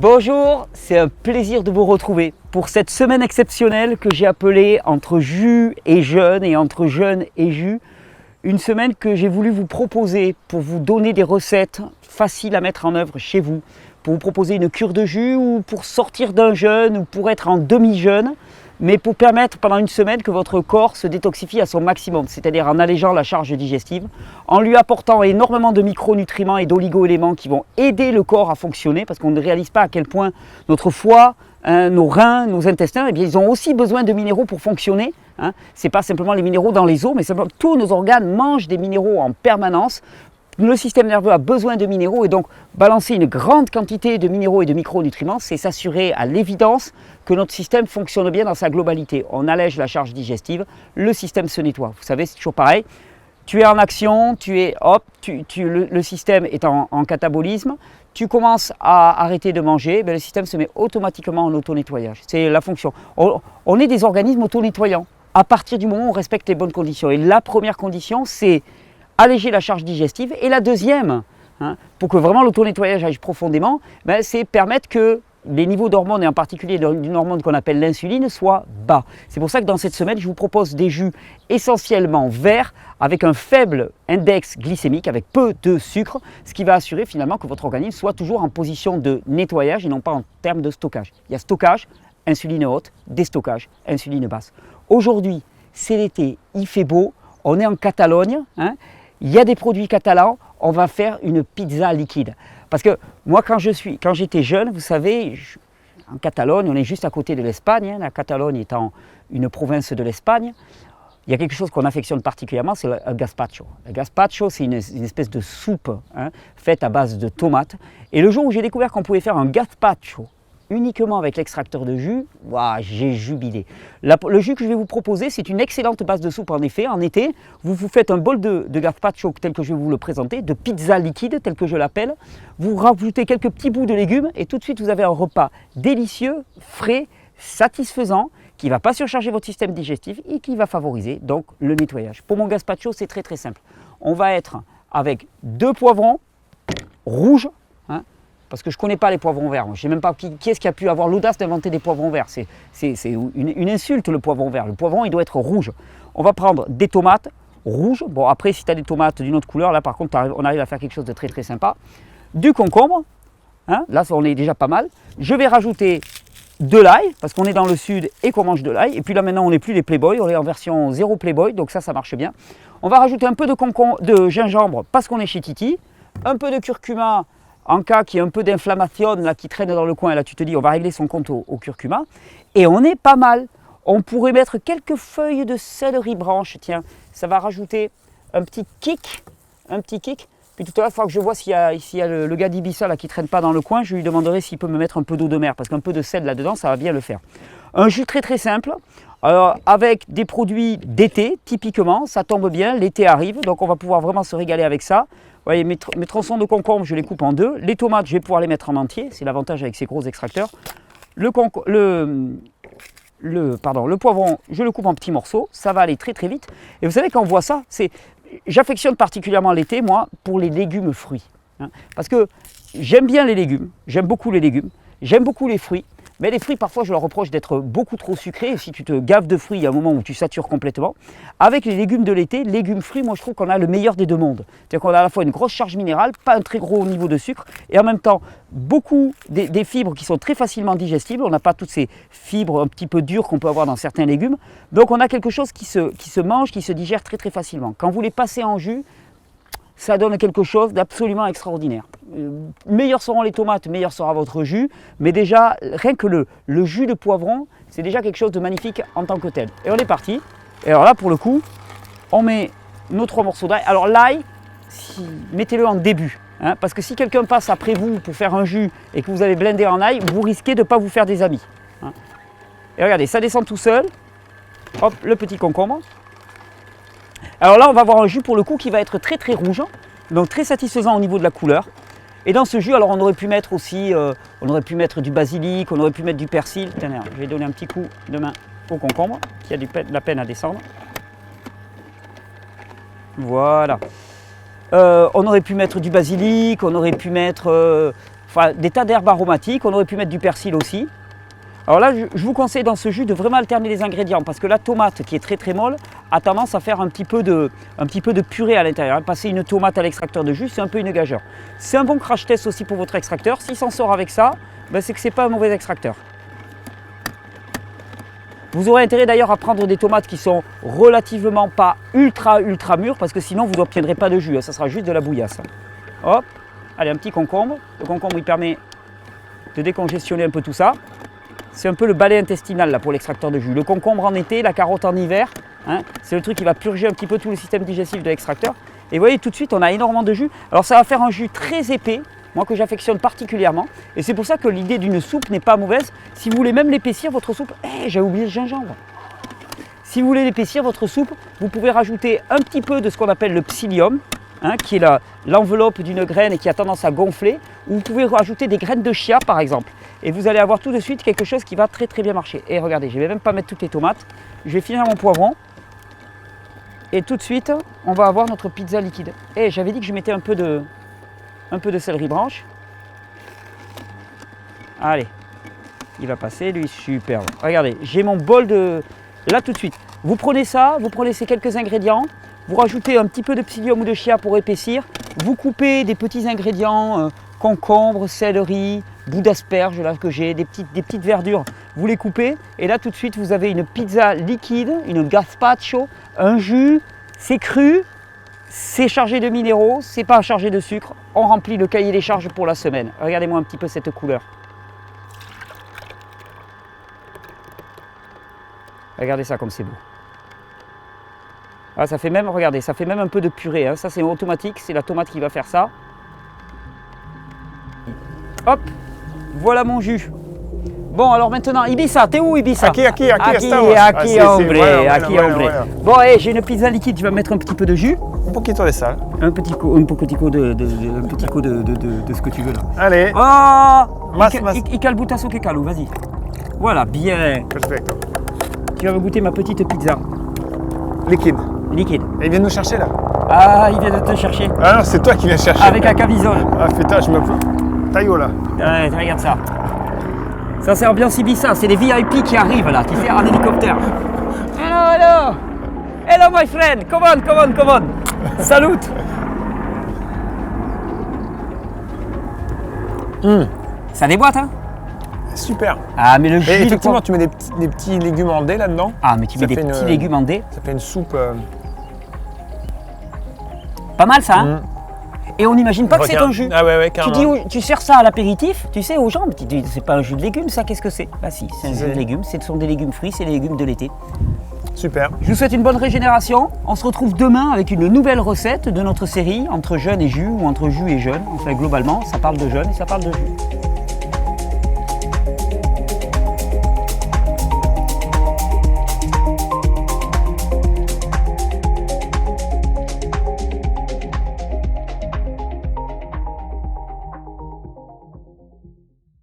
Bonjour, c'est un plaisir de vous retrouver pour cette semaine exceptionnelle que j'ai appelée entre jus et jeûne et entre jeûne et jus. Une semaine que j'ai voulu vous proposer pour vous donner des recettes faciles à mettre en œuvre chez vous, pour vous proposer une cure de jus ou pour sortir d'un jeûne ou pour être en demi-jeûne, mais pour permettre pendant une semaine que votre corps se détoxifie à son maximum, c'est-à-dire en allégeant la charge digestive, en lui apportant énormément de micronutriments et d'oligo-éléments qui vont aider le corps à fonctionner, parce qu'on ne réalise pas à quel point notre foie, nos reins, nos intestins, eh bien, ils ont aussi besoin de minéraux pour fonctionner. Ce n'est pas simplement les minéraux dans les os, mais simplement tous nos organes mangent des minéraux en permanence. Le système nerveux a besoin de minéraux et donc balancer une grande quantité de minéraux et de micronutriments, c'est s'assurer à l'évidence que notre système fonctionne bien dans sa globalité. On allège la charge digestive, le système se nettoie. Vous savez, c'est toujours pareil. Tu es en action, le système est en catabolisme, tu commences à arrêter de manger, le système se met automatiquement en auto-nettoyage. C'est la fonction. On est des organismes auto-nettoyants à partir du moment où on respecte les bonnes conditions. Et la première condition, c'est alléger la charge digestive. Et la deuxième, pour que vraiment l'auto-nettoyage aille profondément, c'est permettre que les niveaux d'hormones, et en particulier d'une hormone qu'on appelle l'insuline, soient bas. C'est pour ça que dans cette semaine, je vous propose des jus essentiellement verts, avec un faible index glycémique, avec peu de sucre, ce qui va assurer finalement que votre organisme soit toujours en position de nettoyage et non pas en termes de stockage. Il y a stockage, insuline haute, déstockage, insuline basse. Aujourd'hui, c'est l'été, il fait beau, on est en Catalogne, il y a des produits catalans, on va faire une pizza liquide. Parce que moi, quand j'étais jeune, vous savez, en Catalogne, on est juste à côté de l'Espagne, la Catalogne étant une province de l'Espagne, il y a quelque chose qu'on affectionne particulièrement, c'est le gazpacho. Le gazpacho, c'est une espèce de soupe faite à base de tomates. Et le jour où j'ai découvert qu'on pouvait faire un gazpacho uniquement avec l'extracteur de jus, j'ai jubilé. Le jus que je vais vous proposer, c'est une excellente base de soupe en effet. En été, vous faites un bol de gazpacho tel que je vais vous le présenter, de pizza liquide tel que je l'appelle. Vous rajoutez quelques petits bouts de légumes et tout de suite vous avez un repas délicieux, frais, satisfaisant, qui ne va pas surcharger votre système digestif et qui va favoriser donc le nettoyage. Pour mon gazpacho, c'est très très simple. On va être avec 2 poivrons rouges, parce que je ne connais pas les poivrons verts. Je ne sais même pas qui est-ce qui a pu avoir l'audace d'inventer des poivrons verts. C'est une insulte le poivron vert. Le poivron, il doit être rouge. On va prendre des tomates rouges. Bon, après, si tu as des tomates d'une autre couleur, là par contre, on arrive à faire quelque chose de très très sympa. Du concombre, là on est déjà pas mal. Je vais rajouter de l'ail, parce qu'on est dans le sud et qu'on mange de l'ail. Et puis là maintenant, on n'est plus les Playboy, on est en version 0 Playboy, donc ça marche bien. On va rajouter un peu de gingembre, parce qu'on est chez Titi. Un peu de curcuma, en cas qu'il y ait un peu d'inflammation là, qui traîne dans le coin, là tu te dis on va régler son compte au curcuma. Et on est pas mal. On pourrait mettre quelques feuilles de céleri branche, tiens, ça va rajouter un petit kick. Puis tout à l'heure, il faudra que je vois s'il y a le gars d'Ibissa là, qui ne traîne pas dans le coin, je lui demanderai s'il peut me mettre un peu d'eau de mer, parce qu'un peu de sel là-dedans, ça va bien le faire. Un jus très très simple, alors avec des produits d'été, typiquement, ça tombe bien, l'été arrive, donc on va pouvoir vraiment se régaler avec ça. Vous voyez, mes tronçons de concombre, je les coupe en 2. Les tomates, je vais pouvoir les mettre en entier, c'est l'avantage avec ces gros extracteurs. Le poivron, je le coupe en petits morceaux, ça va aller très très vite. Et vous savez, quand on voit ça, j'affectionne particulièrement l'été, moi, pour les légumes fruits. Parce que j'aime bien les légumes, j'aime beaucoup les légumes, j'aime beaucoup les fruits. Mais les fruits, parfois, je leur reproche d'être beaucoup trop sucrés. Et si tu te gaves de fruits, il y a un moment où tu satures complètement. Avec les légumes de l'été, légumes-fruits, moi, je trouve qu'on a le meilleur des deux mondes. C'est-à-dire qu'on a à la fois une grosse charge minérale, pas un très gros niveau de sucre, et en même temps, beaucoup des fibres qui sont très facilement digestibles. On n'a pas toutes ces fibres un petit peu dures qu'on peut avoir dans certains légumes. Donc, on a quelque chose qui se mange, qui se digère très, très facilement. Quand vous les passez en jus, ça donne quelque chose d'absolument extraordinaire. Meilleurs seront les tomates, meilleur sera votre jus, mais déjà, rien que le jus de poivron, c'est déjà quelque chose de magnifique en tant que tel. Et on est parti. Et alors là, pour le coup, on met nos 3 morceaux d'ail. Alors l'ail, mettez-le en début, parce que si quelqu'un passe après vous pour faire un jus et que vous avez blendé en ail, vous risquez de ne pas vous faire des amis. Et regardez, ça descend tout seul. Hop, le petit concombre. Alors là, on va avoir un jus pour le coup qui va être très très rouge, donc très satisfaisant au niveau de la couleur. Et dans ce jus, alors on aurait pu mettre aussi, du basilic, on aurait pu mettre du persil. Tiens, je vais donner un petit coup de main au concombre qui a de la peine à descendre. Voilà. On aurait pu mettre du basilic, on aurait pu mettre enfin, des tas d'herbes aromatiques. On aurait pu mettre du persil aussi. Alors là, je vous conseille dans ce jus de vraiment alterner les ingrédients parce que la tomate qui est très très molle a tendance à faire un petit peu de purée à l'intérieur. Passer une tomate à l'extracteur de jus, c'est un peu une gageure. C'est un bon crash test aussi pour votre extracteur. S'il s'en sort avec ça, ben c'est que ce n'est pas un mauvais extracteur. Vous aurez intérêt d'ailleurs à prendre des tomates qui sont relativement pas ultra mûres parce que sinon vous n'obtiendrez pas de jus, ça sera juste de la bouillasse. Hop, allez, un petit concombre. Le concombre il permet de décongestionner un peu tout ça. C'est un peu le balai intestinal là, pour l'extracteur de jus. Le concombre en été, la carotte en hiver, hein, c'est le truc qui va purger un petit peu tout le système digestif de l'extracteur. Et vous voyez, tout de suite, on a énormément de jus. Alors ça va faire un jus très épais, moi que j'affectionne particulièrement. Et c'est pour ça que l'idée d'une soupe n'est pas mauvaise. Si vous voulez même l'épaissir, votre soupe... j'avais oublié le gingembre. Si vous voulez l'épaissir, votre soupe, vous pouvez rajouter un petit peu de ce qu'on appelle le psyllium, hein, qui est l'enveloppe d'une graine et qui a tendance à gonfler. Ou vous pouvez rajouter des graines de chia, par exemple. Et vous allez avoir tout de suite quelque chose qui va très bien marcher. Et regardez, je ne vais même pas mettre toutes les tomates. Je vais finir mon poivron. Et tout de suite, on va avoir notre pizza liquide. Et j'avais dit que je mettais un peu de céleri branche. Allez, il va passer, lui, superbe. Regardez, j'ai mon bol de... Là, tout de suite, vous prenez ça, vous prenez ces quelques ingrédients, vous rajoutez un petit peu de psyllium ou de chia pour épaissir, vous coupez des petits ingrédients, concombre, céleri, bout d'asperge là que j'ai, des petites verdures, vous les coupez et là tout de suite vous avez une pizza liquide, une gazpacho, un jus, c'est cru, c'est chargé de minéraux, c'est pas chargé de sucre, on remplit le cahier des charges pour la semaine. Regardez-moi un petit peu cette couleur. Regardez ça comme c'est beau. Ah, ça fait même, regardez, ça fait même un peu de purée, hein. Ça c'est automatique, c'est la tomate qui va faire ça. Hop, voilà mon jus. Bon, alors maintenant, Ibiza, t'es où Ibiza? Aquí, hombre. Bon, j'ai une pizza liquide, je vais mettre un petit peu de jus. Un poquito de sal. Un petit coup de ce que tu veux là. Allez. Oh, Mas. y calbutazo que calo, vas-y. Voilà, bien. Perfecto. Tu vas me goûter ma petite pizza. Liquide. Liquide. Et il vient de nous chercher là. Ah, il vient de te chercher. Ah non, c'est toi qui viens chercher. Avec un camisole. Ah putain, je me... Taillot là. Ouais, regarde ça. Ça c'est ambiance Ibiza, c'est les VIP qui arrivent là, tu sais, en hélicoptère. Hello. Hello my friend, come on. Salut. Ça déboîte, hein? Super. Ah, mais le jus. Et effectivement, tu mets des petits légumes en dés là-dedans. Ah, mais tu mets des petits légumes en dés. Ça fait une soupe. Pas mal ça, hein? Et on n'imagine pas que c'est un jus. Ah ouais, carrément. Tu sers ça à l'apéritif, tu sais, aux gens, tu dis, c'est pas un jus de légumes, ça, qu'est-ce que c'est? Bah si, c'est un jus de légumes, ce sont des légumes frits, c'est les légumes de l'été. Super. Je vous souhaite une bonne régénération. On se retrouve demain avec une nouvelle recette de notre série entre jeûne et jus ou entre jus et jeûne. Enfin, globalement, ça parle de jeûne et ça parle de jus.